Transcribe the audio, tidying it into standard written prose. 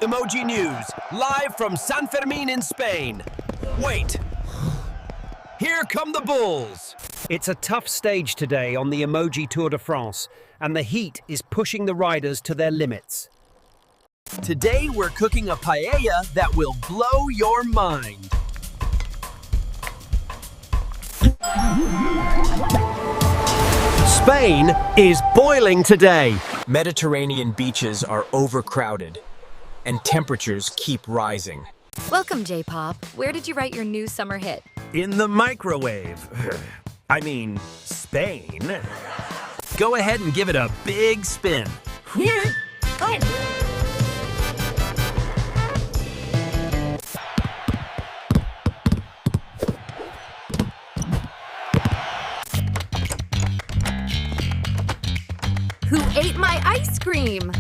Emoji News, live from San Fermin in Spain. Wait. Here come the bulls. It's a tough stage today on the Emoji Tour de France, and the heat is pushing the riders to their limits. Today we're cooking a paella that will blow your mind. Spain is boiling today. Mediterranean beaches are overcrowded, and temperatures keep rising. Welcome, J-Pop. Where did you write your new summer hit? In the microwave. I mean, Spain. Go ahead and give it a big spin. Who ate my ice cream?